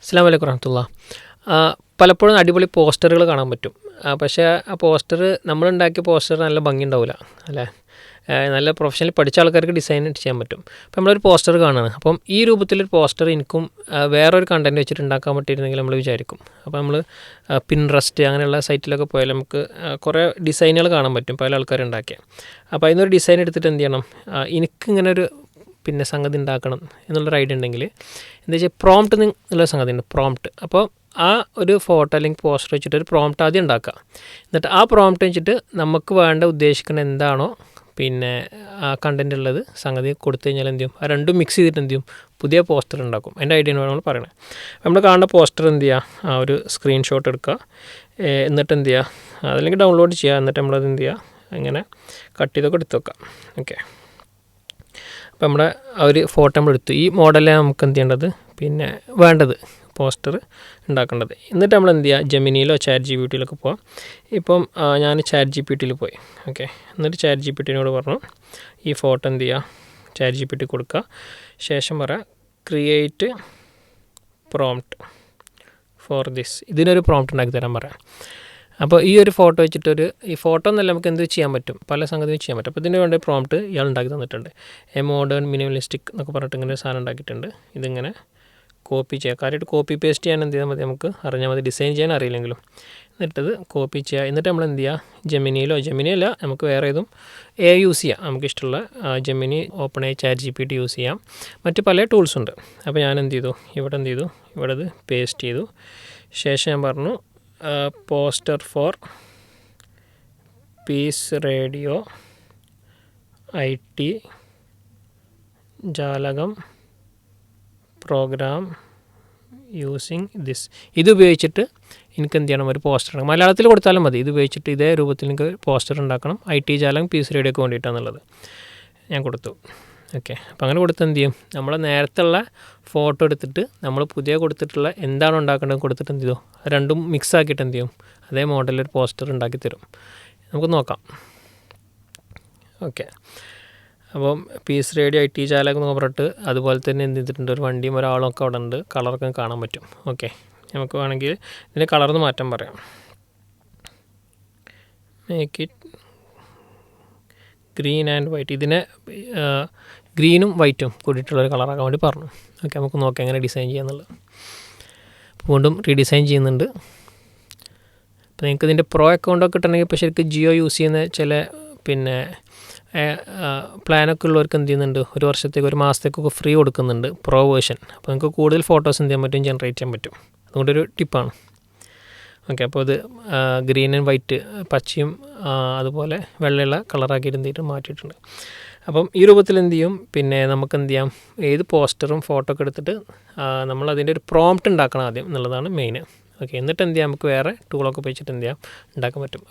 അസ്സലാമു അലൈക്കും വറഹ്മത്തുള്ളാഹി. പലപ്പോഴും അടിപൊളി പോസ്റ്ററുകൾ കാണാൻ പറ്റും. പക്ഷേ ആ പോസ്റ്റർ നമ്മളുണ്ടാക്കിയ പോസ്റ്റർ നല്ല ഭംഗി ഉണ്ടാവില്ല അല്ലേ. നല്ല പ്രൊഫഷണലി പഠിച്ച ആൾക്കാർക്ക് ഡിസൈൻ ചെയ്യാൻ പറ്റും. അപ്പോൾ നമ്മളൊരു പോസ്റ്റർ കാണുകയാണ്. അപ്പം ഈ രൂപത്തിലൊരു പോസ്റ്റർ എനിക്കും വേറൊരു കണ്ടൻറ്റ് വെച്ചിട്ട് ഉണ്ടാക്കാൻ പറ്റിയിരുന്നെങ്കിൽ നമ്മൾ വിചാരിക്കും. അപ്പോൾ നമ്മൾ പിൻട്രസ്റ്റ് അങ്ങനെയുള്ള സൈറ്റിലൊക്കെ പോയാൽ നമുക്ക് കുറേ ഡിസൈനുകൾ കാണാൻ പറ്റും പല ആൾക്കാരുണ്ടാക്കിയ. അപ്പോൾ അതിനൊരു ഡിസൈൻ എടുത്തിട്ട് എന്ത് ചെയ്യണം, എനിക്കിങ്ങനെ ഒരു സംഗതി ഉണ്ടാക്കണം എന്നുള്ളൊരു ഐഡിയ ഉണ്ടെങ്കിൽ എന്താ വെച്ചാൽ പ്രോംപ്റ്റ് എന്നുള്ള സംഗതി ഉണ്ട്, പ്രോംപ്റ്റ്. അപ്പോൾ ആ ഒരു ഫോട്ടോ അല്ലെങ്കിൽ പോസ്റ്റർ വെച്ചിട്ട് ഒരു പ്രോംപ്റ്റ് ആദ്യം ഉണ്ടാക്കുക. എന്നിട്ട് ആ പ്രോംപ്റ്റ് വെച്ചിട്ട് നമുക്ക് വേണ്ട ഉദ്ദേശിക്കുന്ന എന്താണോ ആ കണ്ടൻറ്റ് ഉള്ളത് സംഗതി കൊടുത്തു കഴിഞ്ഞാൽ എന്ത് ചെയ്യും, ആ രണ്ടും മിക്സ് ചെയ്തിട്ട് എന്ത് ചെയ്യും, പുതിയ പോസ്റ്റർ ഉണ്ടാക്കും. എൻ്റെ ഐഡിയ ആണ് നമ്മൾ പറയണത്. നമ്മൾ കാണുന്ന പോസ്റ്റർ എന്ത് ചെയ്യുക, ആ ഒരു സ്ക്രീൻഷോട്ട് എടുക്കുക, എന്നിട്ട് എന്ത് ചെയ്യുക, അതല്ലെങ്കിൽ ഡൗൺലോഡ് ചെയ്യുക, എന്നിട്ട് നമ്മളത് എന്ത് ചെയ്യുക, ഇങ്ങനെ കട്ട് ചെയ്തൊക്കെ എടുത്ത് വെക്കാം. ഓക്കെ, അപ്പോൾ നമ്മുടെ ആ ഒരു ഫോട്ടോ നമ്മൾ എടുത്തു. ഈ മോഡലാണ് നമുക്ക് എന്ത് ചെയ്യേണ്ടത്, വേണ്ടത് പോസ്റ്റർ ഉണ്ടാക്കേണ്ടത്. എന്നിട്ട് നമ്മൾ എന്ത് ചെയ്യുക, ജെമിനിയിലോ ചാറ്റ് ജി പി ടിയിലൊക്കെ പോവാം. ഇപ്പം ഞാൻ ചാറ്റ് ജി പി ടിയിൽ പോയി. ഓക്കെ, എന്നിട്ട് ചാറ്റ് ജി പി ടിനോട് പറഞ്ഞു ഈ ഫോട്ടോ എന്ത് ചെയ്യുക, ചാറ്റ് ജി പി ടി കൊടുക്കുക. ശേഷം പറയാം ക്രിയേറ്റ് പ്രോംപ്റ്റ് ഫോർ ദിസ്, ഇതിനൊരു പ്രോംപ്റ്റ് ഉണ്ടാക്കി തരാൻ പറയാം. അപ്പോൾ ഈ ഒരു ഫോട്ടോ വെച്ചിട്ടൊരു ഈ ഫോട്ടോ എന്നല്ല നമുക്ക് എന്ത് ചെയ്യാൻ പറ്റും, പല സംഗതിയും ചെയ്യാൻ പറ്റും. അപ്പോൾ ഇതിന് വേണ്ട പ്രോംപ്റ്റ് ഇയാൾ ഉണ്ടാക്കി തന്നിട്ടുണ്ട്. എ മോഡേൺ മിനിമലിസ്റ്റിക് എന്നൊക്കെ പറഞ്ഞിട്ട് ഇങ്ങനെ ഒരു സാധനം ഉണ്ടാക്കിയിട്ടുണ്ട്. ഇതിങ്ങനെ കോപ്പി ചെയ്യുക. കാര്യമായിട്ട് കോപ്പി പേസ്റ്റ് ചെയ്യാൻ എന്ത് ചെയ്താൽ മതി, നമുക്ക് അറിഞ്ഞാൽ മതി, ഡിസൈൻ ചെയ്യാൻ അറിയില്ലെങ്കിലും. എന്നിട്ടത് കോപ്പി ചെയ്യുക. എന്നിട്ട് നമ്മൾ എന്ത് ചെയ്യുക, ജെമിനിയല്ല നമുക്ക് വേറെ ഏതും യൂസ് ചെയ്യാം. നമുക്കിഷ്ടമുള്ള Gemini, open A, chat G P T use ചെയ്യാം. മറ്റ് പല ടൂൾസുണ്ട്. അപ്പോൾ ഞാൻ എന്ത് ചെയ്തു, ഇവിടെ ഇത് പേസ്റ്റ് ചെയ്തു. ശേഷം ഞാൻ പറഞ്ഞു poster for peace radio IT ജാലകം പ്രോഗ്രാം യൂസിങ് ദിസ്. ഇത് ഉപയോഗിച്ചിട്ട് എനിക്ക് എന്ത് ചെയ്യണം, ഒരു പോസ്റ്റർ ഉണ്ടാക്കണം. മലയാളത്തിൽ കൊടുത്താലും മതി. ഇത് ഉപയോഗിച്ചിട്ട് ഇതേ രൂപത്തിൽ എനിക്ക് പോസ്റ്റർ ഉണ്ടാക്കണം, IT ജാലകം പീസ് റേഡിയോക്ക് വേണ്ടിയിട്ടാണെന്നുള്ളത് ഞാൻ കൊടുത്തു. ഓക്കെ, അപ്പോൾ അങ്ങനെ കൊടുത്ത് എന്ത് ചെയ്യും, നമ്മൾ നേരത്തെ ഉള്ള ഫോട്ടോ എടുത്തിട്ട് നമ്മൾ പുതിയ കൊടുത്തിട്ടുള്ള എന്താണോ ഉണ്ടാക്കേണ്ടത് കൊടുത്തിട്ട് എന്ത് ചെയ്തു, രണ്ടും മിക്സ് ആക്കിയിട്ട് എന്ത് ചെയ്യും, അതേ മോഡലൊരു പോസ്റ്റർ ഉണ്ടാക്കി തരും. നമുക്ക് നോക്കാം. ഓക്കെ, അപ്പം പീസ് റേഡിയോ IT ജാലകം എന്ന് പറഞ്ഞിട്ട് അതുപോലെ തന്നെ എന്ത് ചെയ്തിട്ടുണ്ട്, ഒരു വണ്ടിയും ഒരാളും ഒക്കെ അവിടെ ഉണ്ട്, കളറൊക്കെ കാണാൻ പറ്റും. ഓക്കെ, നമുക്ക് വേണമെങ്കിൽ ഇതിൻ്റെ കളർന്ന് മാറ്റം പറയാം. Make it green and white. ഇതിനെ ഗ്രീനും വൈറ്റും കൂടിയിട്ടുള്ളൊരു കളറാക്കാൻ വേണ്ടി പറഞ്ഞു. ഓക്കെ, നമുക്ക് നോക്കാം എങ്ങനെ ഡിസൈൻ ചെയ്യാന്നുള്ളത്. വീണ്ടും റീഡിസൈൻ ചെയ്യുന്നുണ്ട്. അപ്പോൾ നിങ്ങൾക്ക് ഇതിൻ്റെ പ്രോ അക്കൗണ്ടൊക്കെ കിട്ടണമെങ്കിൽ ഇപ്പോൾ ശരിക്കും ജിയോ യൂസ് ചെയ്യുന്ന ചില പ്ലാനൊക്കെ ഉള്ളവർക്ക് എന്ത് ചെയ്യുന്നുണ്ട്, ഒരു വർഷത്തേക്ക് ഒരു മാസത്തേക്കൊക്കെ ഫ്രീ കൊടുക്കുന്നുണ്ട്, പ്രോ വേർഷൻ. അപ്പോൾ നിങ്ങൾക്ക് കൂടുതൽ ഫോട്ടോസ് എന്ത് ചെയ്യാൻ പറ്റും, ജനറേറ്റ് ചെയ്യാൻ പറ്റും. അതുകൊണ്ടൊരു ടിപ്പാണ്. ഓക്കെ, അപ്പോൾ ഇത് ഗ്രീൻ ആൻഡ് വൈറ്റ്, പച്ചയും അതുപോലെ വെള്ളയുള്ള കളറാക്കി ഇരുന്നിട്ട് മാറ്റിയിട്ടുണ്ട്. അപ്പം ഈ രൂപത്തിൽ എന്ത് ചെയ്യും, നമുക്ക് എന്ത് ചെയ്യാം, ഏത് പോസ്റ്ററും ഫോട്ടോ ഒക്കെ എടുത്തിട്ട് നമ്മളതിൻ്റെ ഒരു പ്രോംപ്റ്റ് ഉണ്ടാക്കണം ആദ്യം എന്നുള്ളതാണ് മെയിൻ. ഓക്കെ, എന്നിട്ട് എന്ത് ചെയ്യാം, നമുക്ക് വേറെ ടൂളൊക്കെ ഉപയോഗിച്ചിട്ട് എന്ത് ചെയ്യാം, ഉണ്ടാക്കാൻ പറ്റും.